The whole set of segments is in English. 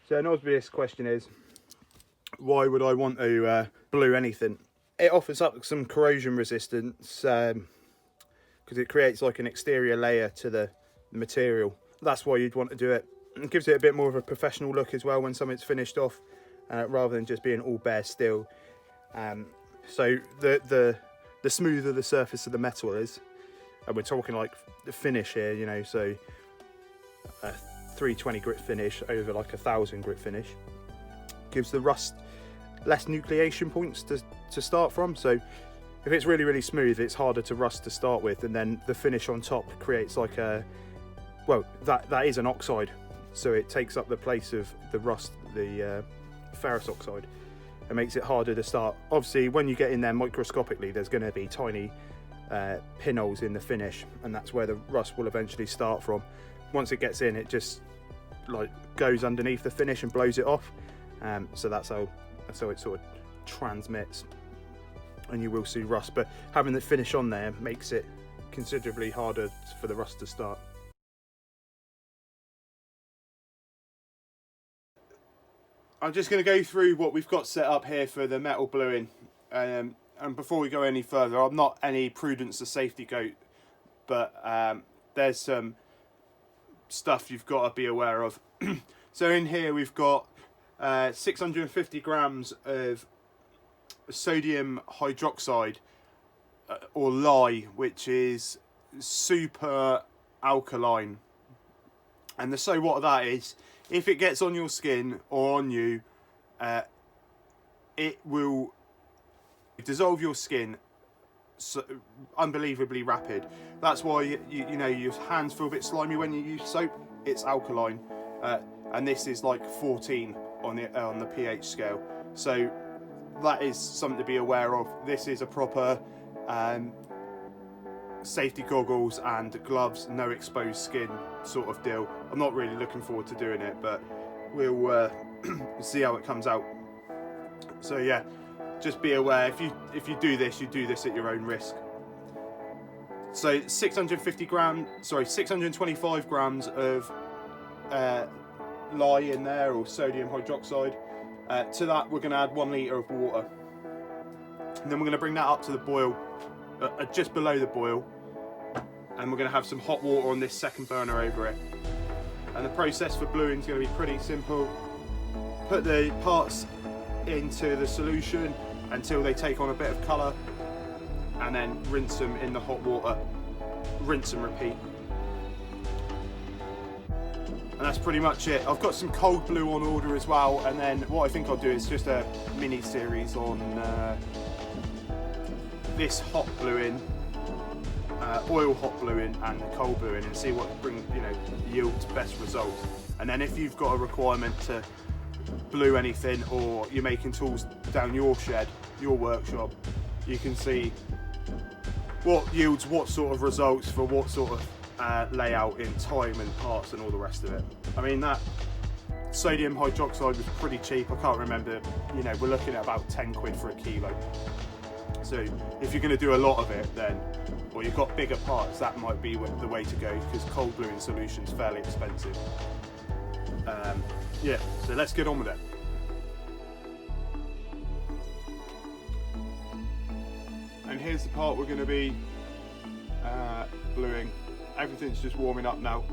So an obvious question is, why would I want to blue anything? It offers up some corrosion resistance because it creates like an exterior layer to the material. That's why you'd want to do it. It gives it a bit more of a professional look as well when something's finished off, rather than just being all bare steel. So the smoother the surface of the metal is, and we're talking like the finish here, you know, so a 320 grit finish over like 1000 grit finish gives the rust less nucleation points to start from. So if it's really, really smooth, it's harder to rust to start with, and then the finish on top creates like a, well, that is an oxide, so it takes up the place of the rust, the ferrous oxide, and makes it harder to start. Obviously, when you get in there microscopically, there's going to be tiny pinholes in the finish, and that's where the rust will eventually start from. Once it gets in, it just like goes underneath the finish and blows it off. So that's how it sort of transmits, and you will see rust. But having the finish on there makes it considerably harder for the rust to start. I'm just going to go through what we've got set up here for the metal bluing. And before we go any further, I'm not any prudence or safety goat, but there's some stuff you've got to be aware of. So in here we've got 650 grams of sodium hydroxide, or lye, which is super alkaline. And so what that is, if it gets on your skin or on you, it will dissolve your skin so unbelievably rapid. That's why you know your hands feel a bit slimy when you use soap. It's alkaline, and this is like 14 on the pH scale. So that is something to be aware of. This is a proper safety goggles and gloves, no exposed skin sort of deal. I'm not really looking forward to doing it, but we'll see how it comes out. So yeah, just be aware, if you do this, you do this at your own risk. So 625 grams of lye in there, or sodium hydroxide. To that we're going to add 1 litre of water, and then we're going to bring that up to the boil, just below the boil, and we're going to have some hot water on this second burner over it. And the process for bluing is going to be pretty simple. Put the parts into the solution until they take on a bit of colour, and then rinse them in the hot water. Rinse and repeat. And that's pretty much it. I've got some cold blue on order as well, and then what I think I'll do is just a mini series on this hot bluing, oil hot bluing and cold bluing, and see what yields best results. And then if you've got a requirement to blue anything, or you're making tools down your shed, your workshop, you can see what yields what sort of results for what sort of layout in time and parts and all the rest of it. I mean, that sodium hydroxide was pretty cheap. I can't remember, we're looking at about 10 quid for a kilo. So if you're going to do a lot of it, then, or you've got bigger parts, that might be the way to go, because cold bluing solution's fairly expensive. Yeah, so let's get on with it. And here's the part we're going to be bluing. Everything's just warming up now.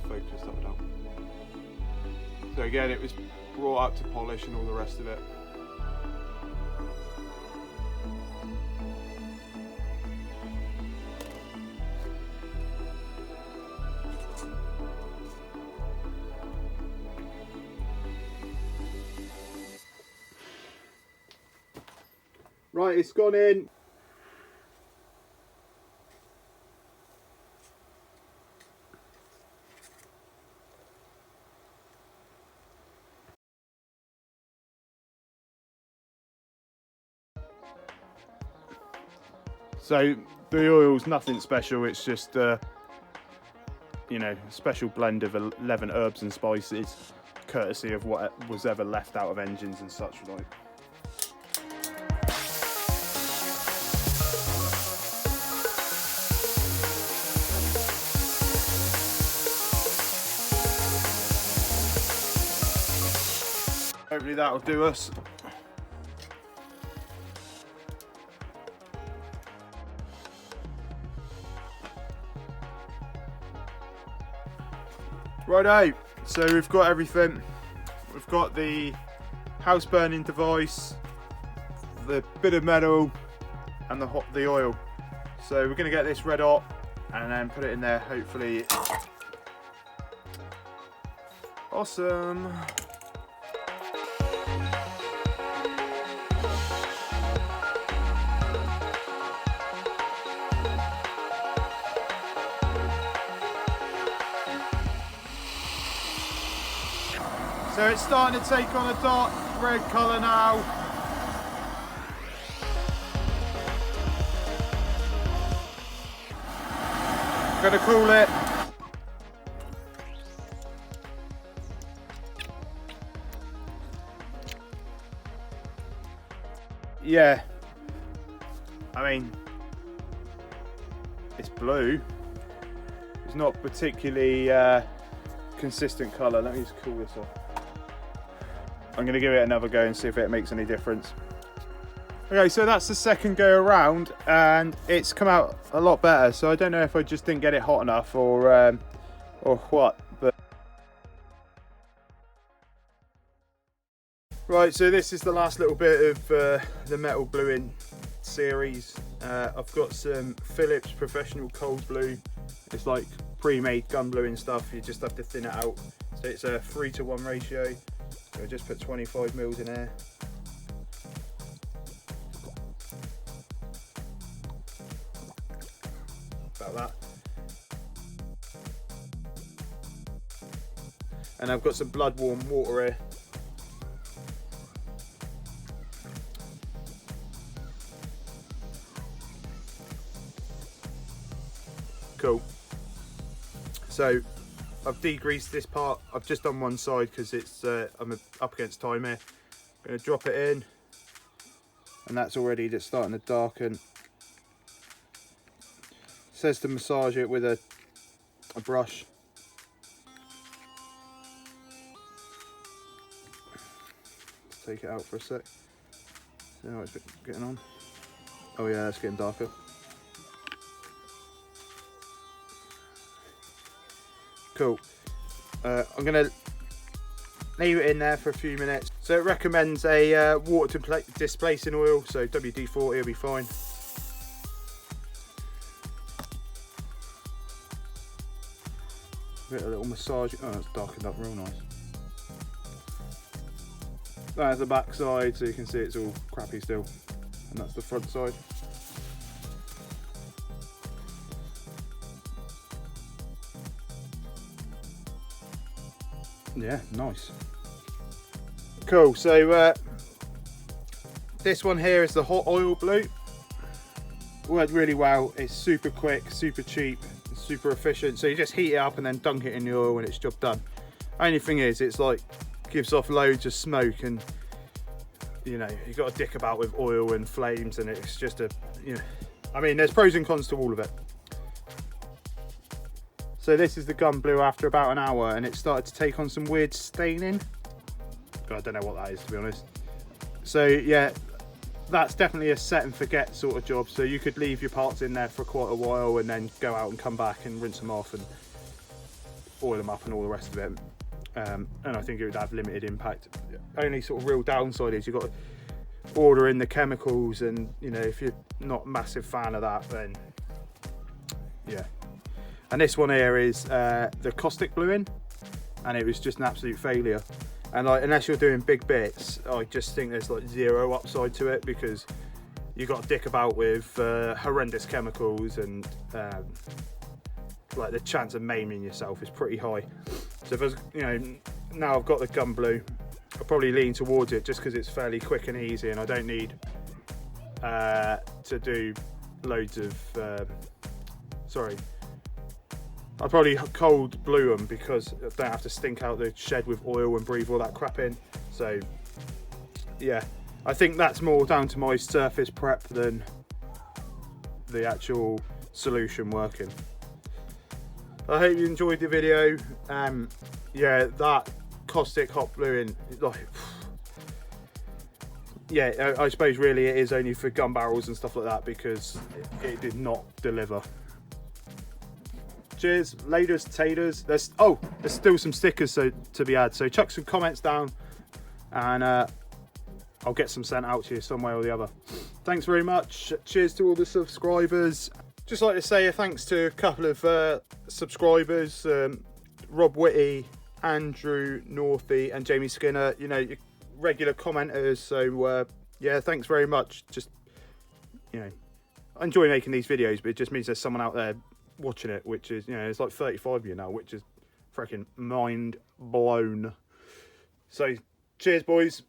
Focus up now. So again, it was brought up to polish and all the rest of it. Right, it's gone in. So the oil's nothing special, it's just a special blend of 11 herbs and spices, courtesy of what was ever left out of engines and such like. Hopefully that'll do us. Righto, so we've got everything. We've got the house burning device, the bit of metal, and the oil. So we're going to get this red hot and then put it in there, hopefully. Awesome. So it's starting to take on a dark red colour now. Gonna cool it. Yeah, I mean, it's blue. It's not particularly consistent colour. Let me just cool this off. I'm going to give it another go and see if it makes any difference. Okay, so that's the second go around and it's come out a lot better. So I don't know if I just didn't get it hot enough or what. But right, so this is the last little bit of the metal bluing series. I've got some Philips Professional Cold Blue. It's like pre-made gun bluing stuff. You just have to thin it out. So it's a 3:1 ratio. So I just put 25 mils in there. About that. And I've got some blood warm water here. Cool. So I've degreased this part. I've just done one side because it's I'm up against time here. I'm going to drop it in, and that's already just starting to darken. It says to massage it with a brush. Let's take it out for a sec. See how it's getting on. Oh yeah, it's getting darker. Cool. I'm going to leave it in there for a few minutes. So it recommends a water displacing oil, so WD-40 will be fine. A little massage. Oh, it's darkened up real nice. That's the back side, so you can see it's all crappy still. And that's the front side. Yeah, nice. Cool, so this one here is the hot oil blue. Worked really well. It's super quick, super cheap, super efficient. So you just heat it up and then dunk it in the oil and it's job done. Only thing is, it's like gives off loads of smoke, and you know, you've got to dick about with oil and flames, and it's just a, you know, I mean, there's pros and cons to all of it. So this is the gun blue after about an hour, and it started to take on some weird staining. God, I don't know what that is, to be honest. So yeah, that's definitely a set and forget sort of job. So you could leave your parts in there for quite a while and then go out and come back and rinse them off and oil them up and all the rest of it. And I think it would have limited impact. Only sort of real downside is you've got to order in the chemicals, and you know, if you're not a massive fan of that, then yeah. And this one here is the Caustic bluing, and it was just an absolute failure. And like, unless you're doing big bits, I just think there's like zero upside to it, because you got to dick about with horrendous chemicals, and like the chance of maiming yourself is pretty high. So if I was, you know, now I've got the gun blue, I'll probably lean towards it just because it's fairly quick and easy, and I don't need to do loads of I'll probably cold blue them because I don't have to stink out the shed with oil and breathe all that crap in. So yeah, I think that's more down to my surface prep than the actual solution working. I hope you enjoyed the video. Yeah, that Caustic hot bluing, like, yeah, I suppose really it is only for gun barrels and stuff like that, because it did not deliver. Cheers, laters, taters. There's still some stickers to be had, so chuck some comments down and I'll get some sent out to you some way or the other. Thanks very much. Cheers to all the subscribers. Just like to say a thanks to a couple of subscribers, Rob Whitty, Andrew Northey and Jamie Skinner, you know, your regular commenters. So yeah, thanks very much. Just, you know, I enjoy making these videos, but it just means there's someone out there watching it, which is, you know, it's like 35 of you now, which is freaking mind blown. So cheers, boys.